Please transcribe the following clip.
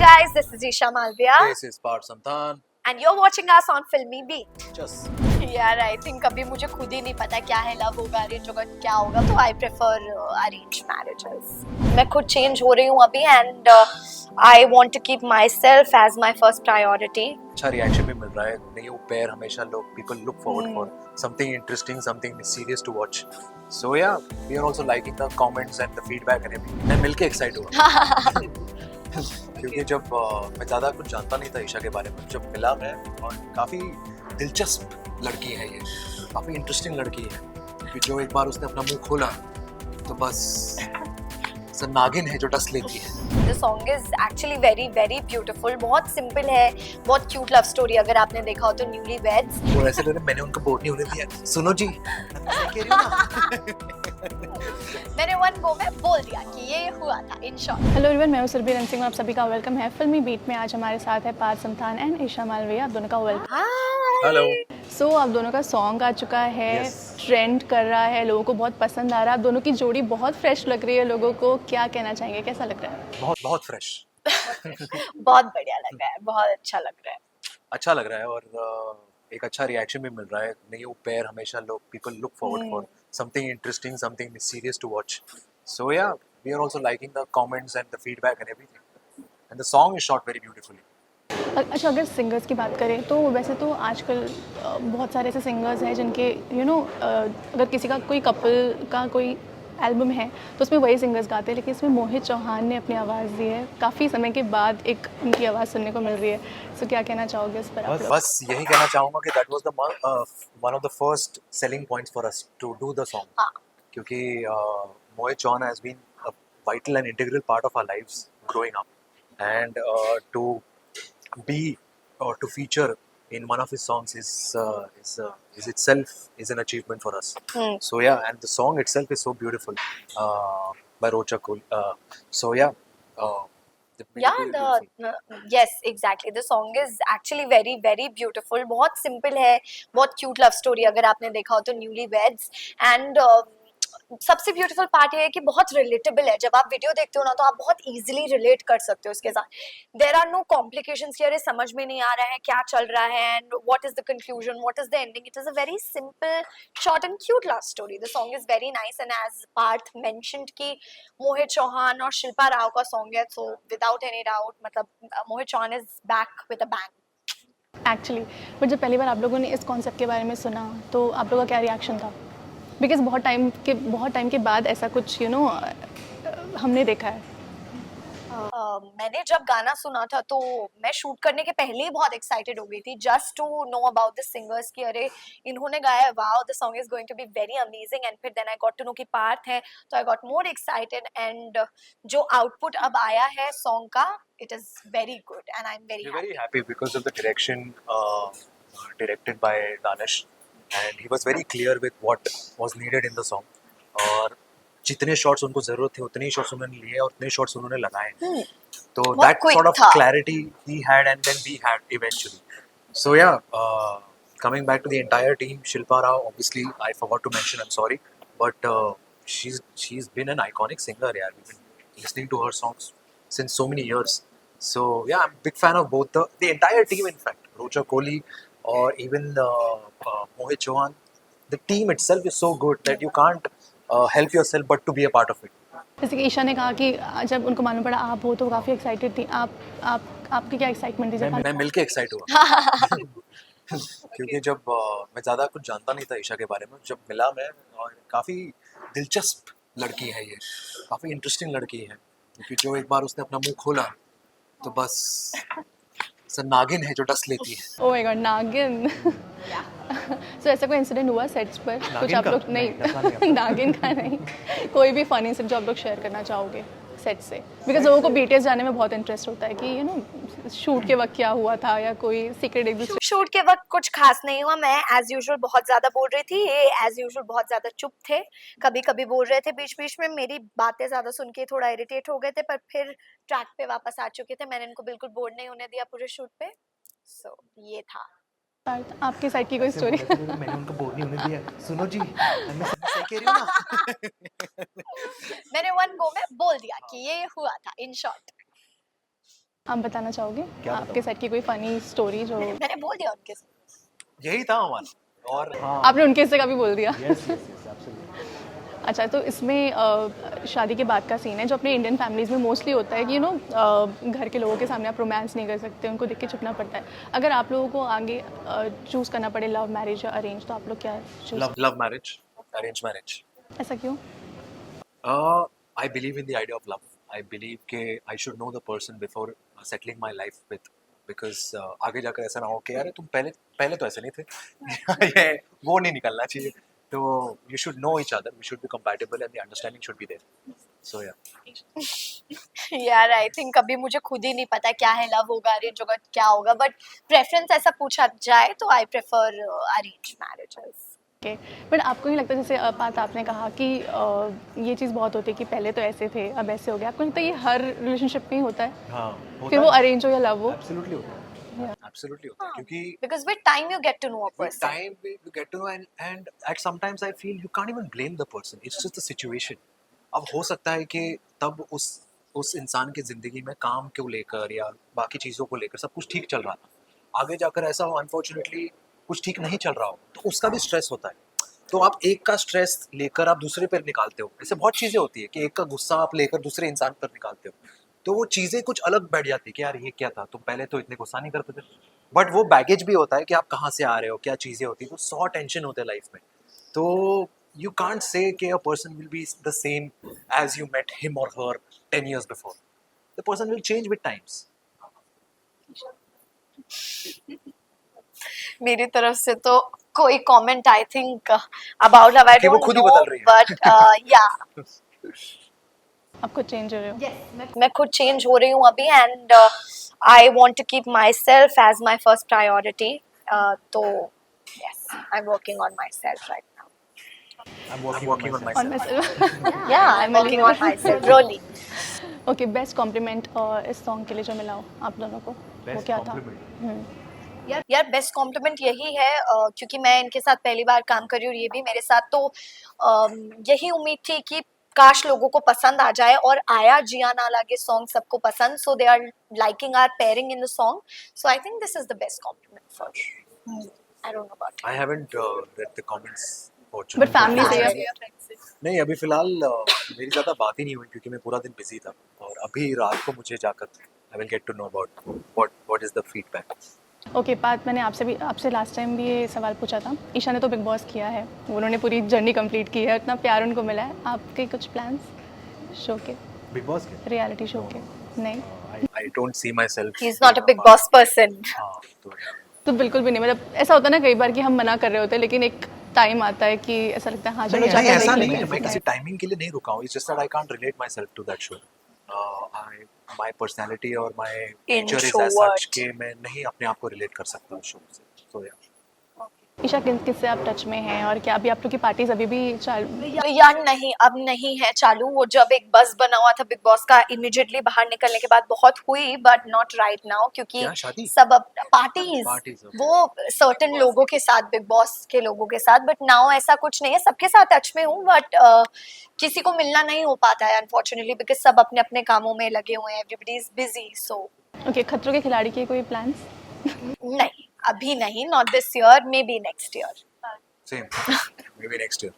guys, this is Isha Malviya This is Parth Samthan. and you're watching us on Filmy Beat. Just यार I think अभी मुझे खुद ही नहीं पता क्या है लव होगा अरेंज होगा क्या होगा, तो आई प्रेफर अरेंज मैरिजेस. मैं खुद चेंज हो रही हूँ अभी and I want to keep myself as my first priority. अच्छा रिएक्शन भी मिल रहा है. न्यू पेयर हमेशा लोग people look forward for something interesting, something serious to watch. So yeah we are also liking the comments and the feedback and everything. मैं मिलके excite हुआ क्योंकि जब मैं ज़्यादा कुछ जानता नहीं था ईशा के बारे में. जब मिला मैं, और काफ़ी दिलचस्प लड़की है ये, काफ़ी इंटरेस्टिंग लड़की है. क्योंकि जो एक बार उसने अपना मुंह खोला तो बस नागिन है जो डस लेती है. The song is actually very very beautiful. बहुत सिंपल है, बहुत क्यूट लव स्टोरी. अगर आपने देखा हो तो न्यूली वेड्स. वो ऐसे लग रहा है मैंने उनको बोर नहीं होने दिया. सुनो जी मैंने वन गो में बोल दिया कि ये हुआ था इन शॉर्ट. हेलो एवरीवन, मैं हूं सुरभि सिंह और आप सभी का वेलकम है फिल्मी बीट में. आज हमारे साथ है पार्थ समथान एंड ईशा मालविया. आप दोनों का वेलकम. हेलो. सो आप दोनों का सॉन्ग आ चुका है, Yes. ट्रेंड कर रहा है, लोगों को बहुत पसंद आ रहा है. आप दोनों की जोड़ी बहुत फ्रेश लग रही है लोगों को. क्या कहना चाहेंगे, कैसा लग रहा है? बहुत बहुत फ्रेश. बहुत बढ़िया लग रहा है, बहुत अच्छा लग रहा है. अच्छा लग रहा है और एक अच्छा रिएक्शन भी मिल रहा है. न्यू पेयर हमेशा लोग people look forward for something interesting, something serious to watch. So yeah we are also liking the comments and the feedback and everything. And the song is shot very beautifully. अच्छा, अगर singers की बात करें तो वैसे तो आजकल बहुत सारे ऐसे सिंगर्स हैं जिनके अगर किसी का कोई कपल का कोई एल्बम है तो उसमें वही सिंगर्स गाते हैं, लेकिन इसमें मोहित चौहान ने अपनी आवाज़ दी है. काफ़ी समय के बाद एक उनकी आवाज़ सुनने को मिल रही है. सो क्या कहना चाहोगे इस पर आप लोग? बस यही कहना चाहूँगा कि that was the one of the first selling points for us to do the song. हाँ. क्योंकि Mohit Chauhan has been a vital and integral part of our lives growing up, and to be or to feature in one of his songs is itself is an achievement for us. So yeah, and the song itself is so beautiful by Rocha Kul. So yeah, yes, exactly. The song is actually very very beautiful. बहुत simple है, बहुत cute love story. अगर आपने देखा हो तो newly weds. And सबसे beautiful part ये है कि बहुत रिलेटेबल है. जब आप वीडियो देखते हो ना तो आप बहुत इजीली रिलेट कर सकते हो उसके साथ. देयर आर नो कॉम्प्लिकेशंस कि अरे समझ में नहीं आ रहा है क्या चल रहा है and what is the conclusion, what is the ending. It is a very simple short and cute love story. The song is very nice and as Parth mentioned कि मोहित चौहान और शिल्पा राव का सॉन्ग है, सो विदाउट एनी डाउट मतलब Mohit Chauhan is back with a bang. Actually but जब पहली बार आप लोगों ने इस कॉन्सेप्ट के बारे में सुना तो आप लोगों का क्या रिएक्शन था? बिकॉज बहुत टाइम के बाद ऐसा कुछ हमने देखा है. मैंने जब गाना सुना था तो मैं शूट करने के पहले ही बहुत एक्साइटेड हो गई थी just to know about the singers कि अरे इन्होंने गाया, wow the song is going to be very amazing. And फिर then I got to know कि पार्थ है तो I got more excited. And जो आउटपुट अब आया है सॉन्ग का, it is very good and I am very happy because of the direction directed by Danish, and he was very clear with what was needed in the song. और जितने shots उनको जरूरत थे उतने ही शॉट्स उन्होंने लिए और उतने शॉट्स उन्होंने लगाए. तो that quick sort of था. clarity he had and then we had eventually. So yeah, coming back to the entire team, Shilpa Rao, obviously I forgot to mention, I'm sorry, but she's been an iconic singer. Yeah, we've been listening to her songs since so many years. So yeah, I'm a big fan of both the entire team. In fact, Rocha Kohli or even Mohit Chauhan, the team itself is so good that you can't help yourself but to be a part of it. जैसे कि ईशा ने कहा कि जब उनको मालूम पड़ा आप हो तो काफ़ी एक्साइटेड थी. आपकी क्या एक्साइटमेंट थी? मैं मिलके एक्साइट हुआ क्योंकि जब मैं ज़्यादा कुछ जानता नहीं था ईशा के बारे में. जब मिला मैं, और काफ़ी दिलचस्प लड़की है ये, काफ़ी इंटरेस्टिंग लड़की है. क्योंकि जो एक बार उसने अपना मुंह खोला तो बस नागिन है जो डस लेती है. ओह माय गॉड, नागिन. सो ऐसा कोई इंसिडेंट हुआ सेट्स पर कुछ आप लोग? नहीं नागिन का नहीं, कोई भी फनी इंसिडेंट जो आप लोग शेयर करना चाहोगे सेट से? बिकॉज लोगों को बीटीएस जाने में बहुत इंटरेस्ट होता है कि शूट के वक्त क्या हुआ था या कोई सीक्रेट एक दूसरे. शूट के वक्त कुछ खास नहीं हुआ. मैं एज यूजुअल बहुत ज्यादा बोल रही थी, ये एज यूजुअल बहुत ज्यादा चुप थे. कभी कभी बोल रहे थे, बीच बीच में मेरी बातें ज्यादा सुन के थोड़ा इरिटेट हो गए थे, पर फिर ट्रैक पे वापस आ चुके थे. मैंने इनको बिल्कुल बोर नहीं होने दिया पूरे शूट पे. सो ये था. आपकी साइड की कोई स्टोरी? मैंने उनको बोर नहीं होने दिया. सुनो जी मैं सही कह रही हूँ ना मैंने वन गो में बोल दिया कि ये हुआ था इन शॉर्ट. आप बताना चाहोगे क्या आपके सेट की कोई फनी स्टोरी जो मैंने बोल दिया उनके साथ। यही था हमारा। और हाँ, आपने उनके हिस्से का भी बोल दिया? Yes yes yes absolutely. अच्छा, तो इसमें शादी के बाद का सीन है जो अपने इंडियन फैमिलीज़ में मोस्टली होता है कि घर के लोगों के सामने आप रोमांस नहीं कर सकते, उनको देख के छुपना पड़ता है। अगर आप लोगों को आगे चूज़ करना पड़े लव मैरिज या अरेंज, तो आप लोग क्या choose? Love marriage, arrange marriage. ऐसा क्यों? I believe in the idea of love. I believe कि I should know the person before settling my life with, because आगे जाकर ऐसा ना हो कि यार तुम पहले पहले तो ऐसे नहीं थे ये वो नहीं निकलना चाहिए। तो you should know each other, we should be compatible and the understanding should be there. So yeah. यार आई थिंक अभी मुझे खुद ही नहीं पता क्या है लव होगा अरेंज होगा क्या होगा, बट प्रेफरेंस ऐसा पूछा जाए तो I prefer arrange marriages. Okay, but आपको नहीं लगता जैसे बात आपने कहा कि ये चीज़ बहुत होती है कि पहले तो ऐसे थे अब ऐसे हो गया, आपको नहीं लगता ये हर रिलेशनशिप में ही होता है? हाँ, फिर वो अरेंज हो या लव हो? एब्सोल्युटली होता है, एब्सोल्युटली होता है, क्योंकि because with time you get to know a with person. time you get to know, and at sometimes I feel you can't even blame the person, it's just the situation. अब हो सकता है कि तब उस इंसान की जिंदगी में काम को लेकर या बाकी चीज़ों को लेकर सब कुछ ठीक चल रहा था, आगे जाकर ऐसा हो अनफॉर्चुनेटली कुछ ठीक नहीं चल रहा हो तो उसका भी स्ट्रेस होता है। तो आप एक का स्ट्रेस लेकर आप दूसरे पर निकालते हो, ऐसे बहुत चीज़ें होती है कि एक का गुस्सा आप लेकर दूसरे इंसान पर निकालते हो, तो वो चीज़ें कुछ अलग बैठ जाती है कि यार ये क्या था, तुम पहले तो इतने गुस्सा नहीं करते थे। बट वो बैगेज भी होता है कि आप कहाँ से आ रहे हो, क्या चीज़ें होती है, तो 100 टेंशन होते हैं लाइफ में। तो यू कांट से कि a person will be the same age you met him और her 10 years before, the person will change with times. मेरी तरफ से तो कोई comment I think about love I कि वो डोंट खुद ही नो, बदल रही है। बट या आप खुद चेंज हो रहे हो? मैं खुद चेंज हो रही हूँ अभी, and I want to keep myself as my first priority. तो yes I am working on myself right now. I'm working on on myself. My yeah I am working on myself really. Okay, best compliment इस song के लिए जो मिला हो आप दोनों को, वो Best क्या था? compliment. यार बेस्ट कॉम्प्लीमेंट यही है क्योंकि मैं इनके साथ पहली बार काम कर रही हूँ, ये भी मेरे साथ, तो यही उम्मीद थी कि काश लोगों को पसंद आ जाए, और आया जिया ना लागे सॉन्ग सबको पसंद, so they are liking our pairing in the song, so I think this is the best compliment for I don't know about I haven't read the comments. But family से fortunately. या नहीं, अभी फिलहाल मेरी ज़्यादा बात ही नहीं हुई क्योंकि मैं पूरा दिन बिजी था, और अभी रात को मुझे जाकर I will get to know about what is the feedback. Okay, बात मैंने आपसे लास्ट टाइम भी ये सवाल पूछा था। ईशा ने तो बिग बॉस किया है, उन्होंने पूरी जर्नी कंप्लीट की है, इतना प्यार उनको मिला है, आपके कुछ प्लान्स शो के, बिग बॉस के रियलिटी शो के? नहीं, I don't see my self, he is not a big boss person. हाँ, तो तो बिल्कुल भी नहीं, मतलब ऐसा होता है ना कई बार कि हम मना कर रहे होते हैं, लेकिन एक टाइम आता है कि ऐसा लगता है हाँ चलो नहीं, जाकर ऐसा देख नहीं लेंगे। है, मैं किसी टाइमिंग के लिए नहीं रुका हूँ, it's just that I can't relate myself to that show. My personality और my nature is as such कि मैं नहीं अपने आप को रिलेट कर सकता उस शो से, तो या ईशा किससे आप टच में हैं, और क्या अभी आप लोग की पार्टीज अभी भी चालू? यार नहीं, अब नहीं है चालू। वो जब एक बस बना हुआ था बिग बॉस का, इमीडिएटली बाहर निकलने के बाद बहुत हुई, बट नॉट राइट नाउ, क्योंकि क्या शादी? सब अब पार्टीज Parties, okay. वो सर्टेन लोगों के साथ, बिग बॉस के लोगों के साथ, बट नाउ ऐसा कुछ नहीं है। सबके साथ टच में हूँ, बट किसी को मिलना नहीं हो पाता है अनफॉर्चुनेटली, बिकॉज सब अपने अपने कामों में लगे हुए हैं, everybody is busy. So okay, खतरों के खिलाड़ी के कोई प्लान्स? नहीं, अभी नहीं, not this year, may be next year. Same, may be next year.